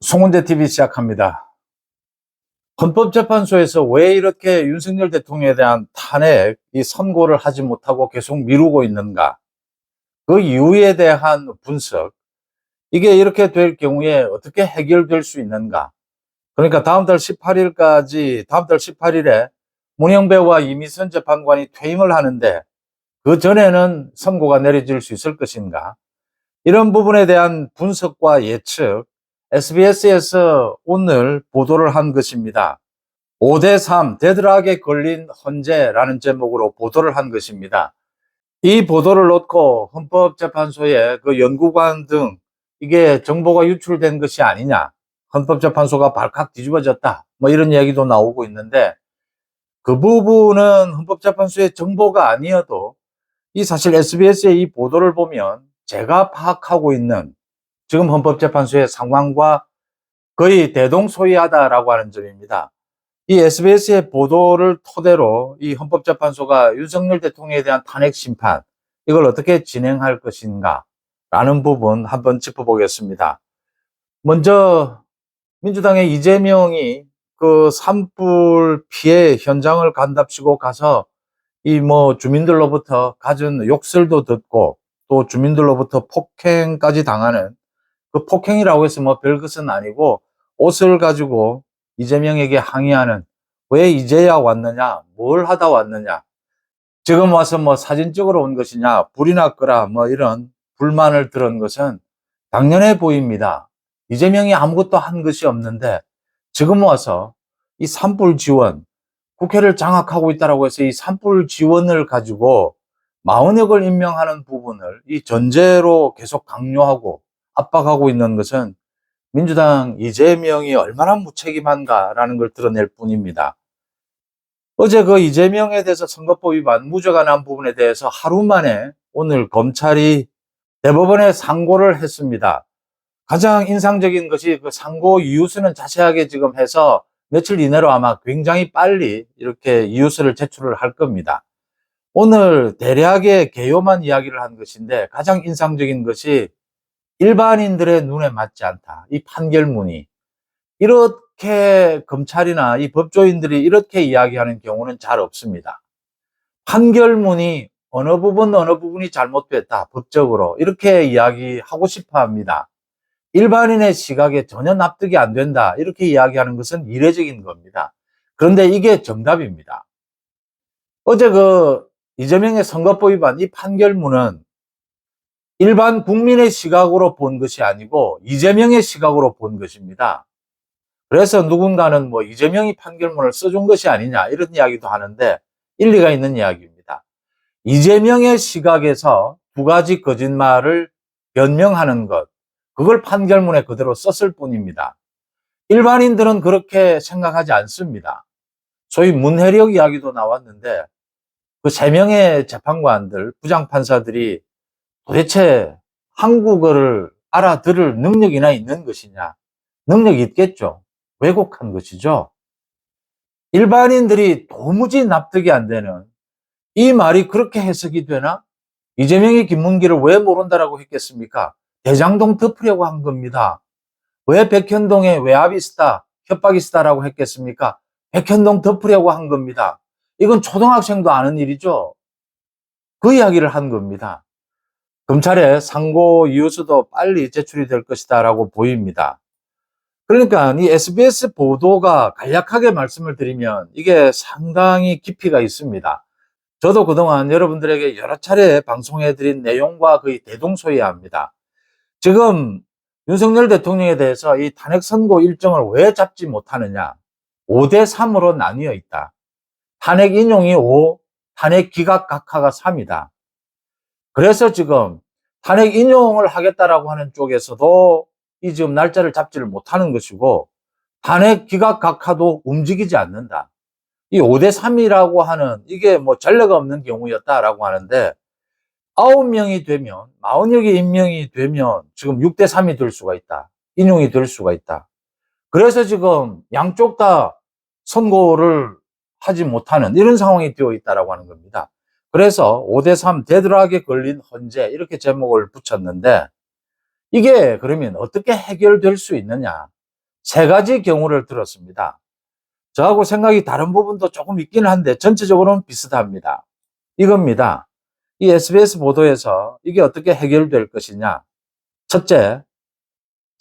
송은재 TV 시작합니다. 헌법재판소에서 왜 이렇게 윤석열 대통령에 대한 탄핵, 이 선고를 하지 못하고 계속 미루고 있는가? 그 이유에 대한 분석, 이게 이렇게 될 경우에 어떻게 해결될 수 있는가? 그러니까 다음 달 18일에 문형배와 이미선 재판관이 퇴임을 하는데 그 전에는 선고가 내려질 수 있을 것인가? 이런 부분에 대한 분석과 예측, SBS에서 오늘 보도를 한 것입니다. 5대3 데드락에 걸린 헌재라는 제목으로 보도를 한 것입니다. 이 보도를 놓고 헌법재판소의 그 연구관 등 이게 정보가 유출된 것이 아니냐, 헌법재판소가 발칵 뒤집어졌다, 뭐 이런 이야기도 나오고 있는데, 그 부분은 헌법재판소의 정보가 아니어도 이 사실 SBS의 이 보도를 보면 제가 파악하고 있는 지금 헌법재판소의 상황과 거의 대동소이하다라고 하는 점입니다. 이 SBS의 보도를 토대로 이 헌법재판소가 윤석열 대통령에 대한 탄핵 심판, 이걸 어떻게 진행할 것인가 라는 부분 한번 짚어보겠습니다. 먼저 민주당의 이재명이 그 산불 피해 현장을 간답시고 가서 이 뭐 주민들로부터 갖은 욕설도 듣고 또 주민들로부터 폭행까지 당하는, 그 폭행이라고 해서 뭐 별것은 아니고 옷을 가지고 이재명에게 항의하는, 왜 이제야 왔느냐, 뭘 하다 왔느냐, 지금 와서 뭐 사진 찍으러 온 것이냐, 불이나 끄라, 뭐 이런 불만을 들은 것은 당연해 보입니다. 이재명이 아무것도 한 것이 없는데 지금 와서 이 산불 지원, 국회를 장악하고 있다고 해서 이 산불 지원을 가지고 마흔역을 임명하는 부분을 이 전제로 계속 강요하고 압박하고 있는 것은 민주당 이재명이 얼마나 무책임한가라는 걸 드러낼 뿐입니다. 어제 그 이재명에 대해서 선거법 위반 무죄가 난 부분에 대해서 하루 만에 오늘 검찰이 대법원에 상고를 했습니다. 가장 인상적인 것이 그 상고 이유서는 자세하게 지금 해서 며칠 이내로 아마 굉장히 빨리 이렇게 이유서를 제출을 할 겁니다. 오늘 대략의 개요만 이야기를 한 것인데 가장 인상적인 것이 일반인들의 눈에 맞지 않다, 이 판결문이. 이렇게 검찰이나 이 법조인들이 이렇게 이야기하는 경우는 잘 없습니다. 판결문이 어느 부분이 잘못됐다, 법적으로 이렇게 이야기하고 싶어 합니다. 일반인의 시각에 전혀 납득이 안 된다, 이렇게 이야기하는 것은 이례적인 겁니다. 그런데 이게 정답입니다. 어제 그 이재명의 선거법 위반 이 판결문은 일반 국민의 시각으로 본 것이 아니고 이재명의 시각으로 본 것입니다. 그래서 누군가는 뭐 이재명이 판결문을 써준 것이 아니냐 이런 이야기도 하는데 일리가 있는 이야기입니다. 이재명의 시각에서 두 가지 거짓말을 변명하는 것, 그걸 판결문에 그대로 썼을 뿐입니다. 일반인들은 그렇게 생각하지 않습니다. 소위 문해력 이야기도 나왔는데 그 3명의 재판관들, 부장판사들이 도대체 한국어를 알아들을 능력이나 있는 것이냐? 능력이 있겠죠. 왜곡한 것이죠. 일반인들이 도무지 납득이 안 되는 이 말이 그렇게 해석이 되나? 이재명이 김문기를 왜 모른다라고 했겠습니까? 대장동 덮으려고 한 겁니다. 왜 백현동에 외압이 있다, 협박이 있다라고 했겠습니까? 백현동 덮으려고 한 겁니다. 이건 초등학생도 아는 일이죠. 그 이야기를 한 겁니다. 검찰의 상고 이유서도 빨리 제출이 될 것이다라고 보입니다. 그러니까 이 SBS 보도가 간략하게 말씀을 드리면 이게 상당히 깊이가 있습니다. 저도 그동안 여러분들에게 여러 차례 방송해드린 내용과 거의 대동소이합니다. 지금 윤석열 대통령에 대해서 이 탄핵 선고 일정을 왜 잡지 못하느냐? 5대3으로 나뉘어 있다. 탄핵 인용이 5, 탄핵 기각 각하가 3이다. 그래서 지금 탄핵 인용을 하겠다라고 하는 쪽에서도 이 지금 날짜를 잡지를 못하는 것이고, 탄핵 기각 각하도 움직이지 않는다. 이 5대3이라고 하는 이게 뭐 전례가 없는 경우였다라고 하는데 9명이 되면, 40여개 임명이 되면 지금 6대3이 될 수가 있다. 인용이 될 수가 있다. 그래서 지금 양쪽 다 선고를 하지 못하는 이런 상황이 되어 있다라고 하는 겁니다. 그래서 5대3 데드락에 걸린 헌재 이렇게 제목을 붙였는데 이게 그러면 어떻게 해결될 수 있느냐? 세 가지 경우를 들었습니다. 저하고 생각이 다른 부분도 조금 있기는 한데 전체적으로는 비슷합니다. 이겁니다. 이 SBS 보도에서 이게 어떻게 해결될 것이냐. 첫째,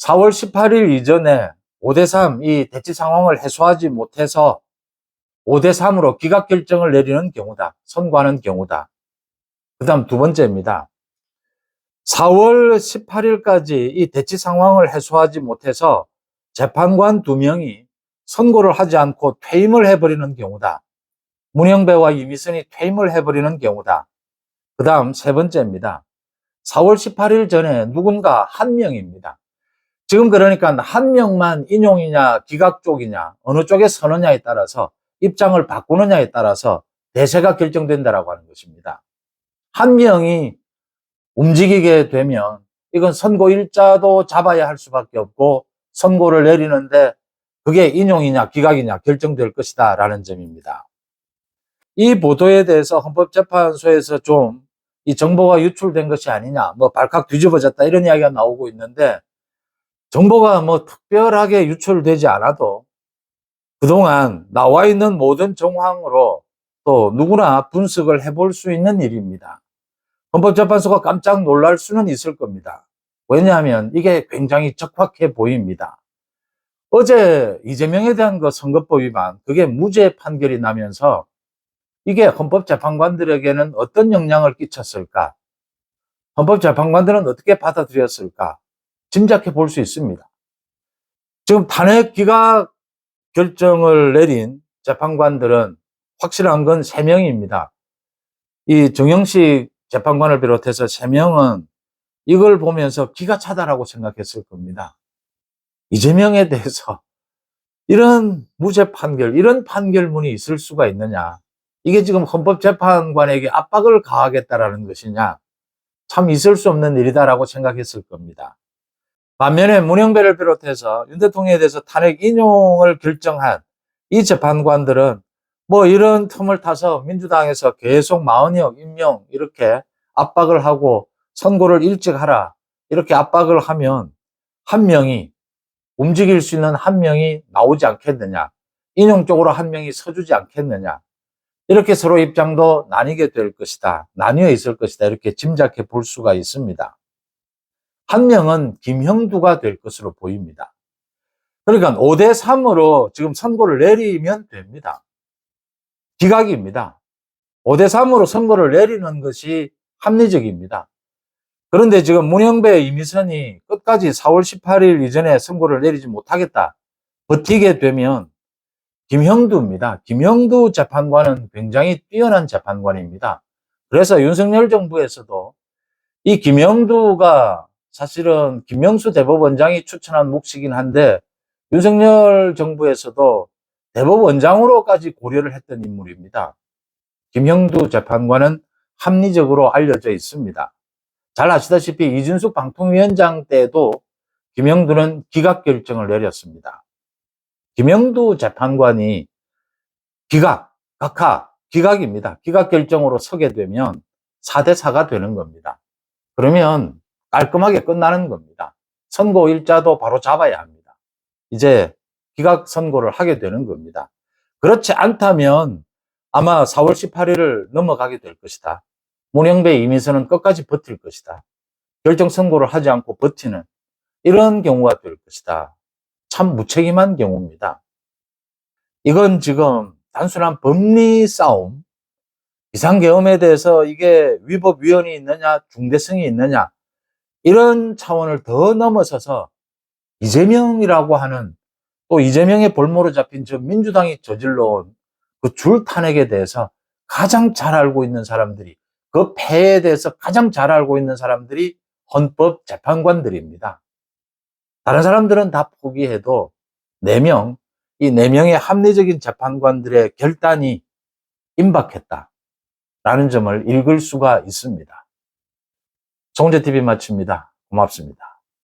4월 18일 이전에 5대3 이 대치 상황을 해소하지 못해서 5대3으로 기각 결정을 내리는 경우다. 선고하는 경우다. 그 다음 두 번째입니다. 4월 18일까지 이 대치 상황을 해소하지 못해서 재판관 2명이 선고를 하지 않고 퇴임을 해버리는 경우다. 문영배와 이미선이 퇴임을 해버리는 경우다. 그 다음 세 번째입니다. 4월 18일 전에 누군가 한 명입니다. 지금 그러니까 한 명만 인용이냐 기각 쪽이냐 어느 쪽에 서느냐에 따라서 입장을 바꾸느냐에 따라서 대세가 결정된다라고 하는 것입니다. 한 명이 움직이게 되면 이건 선고 일자도 잡아야 할 수밖에 없고 선고를 내리는데 그게 인용이냐 기각이냐 결정될 것이다 라는 점입니다. 이 보도에 대해서 헌법재판소에서 좀 이 정보가 유출된 것이 아니냐 뭐 발칵 뒤집어졌다 이런 이야기가 나오고 있는데 정보가 뭐 특별하게 유출되지 않아도 그동안 나와 있는 모든 정황으로 또 누구나 분석을 해볼 수 있는 일입니다. 헌법재판소가 깜짝 놀랄 수는 있을 겁니다. 왜냐하면 이게 굉장히 적확해 보입니다. 어제 이재명에 대한 그 선거법 위반 그게 무죄 판결이 나면서 이게 헌법재판관들에게는 어떤 영향을 끼쳤을까? 헌법재판관들은 어떻게 받아들였을까? 짐작해 볼 수 있습니다. 지금 탄핵 기각 결정을 내린 재판관들은 확실한 건 3명입니다. 이 정영식 재판관을 비롯해서 3명은 이걸 보면서 기가 차다라고 생각했을 겁니다. 이재명에 대해서 이런 무죄 판결, 이런 판결문이 있을 수가 있느냐. 이게 지금 헌법재판관에게 압박을 가하겠다라는 것이냐. 참 있을 수 없는 일이다라고 생각했을 겁니다. 반면에 문영배를 비롯해서 윤 대통령에 대해서 탄핵 인용을 결정한 이 재판관들은 뭐 이런 틈을 타서 민주당에서 계속 마은혁, 임명 이렇게 압박을 하고 선고를 일찍 하라 이렇게 압박을 하면 한 명이 움직일 수 있는 한 명이 나오지 않겠느냐. 인용 쪽으로 한 명이 서주지 않겠느냐. 이렇게 서로 입장도 나뉘게 될 것이다. 나뉘어 있을 것이다. 이렇게 짐작해 볼 수가 있습니다. 한 명은 김형두가 될 것으로 보입니다. 그러니까 5대3으로 지금 선고를 내리면 됩니다. 기각입니다. 5대3으로 선고를 내리는 것이 합리적입니다. 그런데 지금 문영배, 이미선이 끝까지 4월 18일 이전에 선고를 내리지 못하겠다. 버티게 되면 김형두입니다. 김형두 재판관은 굉장히 뛰어난 재판관입니다. 그래서 윤석열 정부에서도 이 김형두가 사실은 김명수 대법원장이 추천한 몫이긴 한데 윤석열 정부에서도 대법원장으로까지 고려를 했던 인물입니다. 김형두 재판관은 합리적으로 알려져 있습니다. 잘 아시다시피 이준숙 방통위원장 때도 김형두는 기각 결정을 내렸습니다. 김형두 재판관이 기각, 각하, 기각입니다. 기각 결정으로 서게 되면 4대4가 되는 겁니다. 그러면 깔끔하게 끝나는 겁니다. 선고 일자도 바로 잡아야 합니다. 이제 기각 선고를 하게 되는 겁니다. 그렇지 않다면 아마 4월 18일을 넘어가게 될 것이다. 문영배, 이미선은 끝까지 버틸 것이다. 결정 선고를 하지 않고 버티는 이런 경우가 될 것이다. 참 무책임한 경우입니다. 이건 지금 단순한 법리 싸움, 비상계엄에 대해서 이게 위법 위헌이 있느냐, 중대성이 있느냐 이런 차원을 더 넘어서서 이재명이라고 하는 또 이재명의 볼모로 잡힌 저 민주당이 저질러온 그 줄 탄핵에 대해서 가장 잘 알고 있는 사람들이 그 폐해에 대해서 가장 잘 알고 있는 사람들이 헌법재판관들입니다. 다른 사람들은 다 포기해도 4명, 이 4명의 합리적인 재판관들의 결단이 임박했다라는 점을 읽을 수가 있습니다. 정은재 TV 마칩니다. 고맙습니다.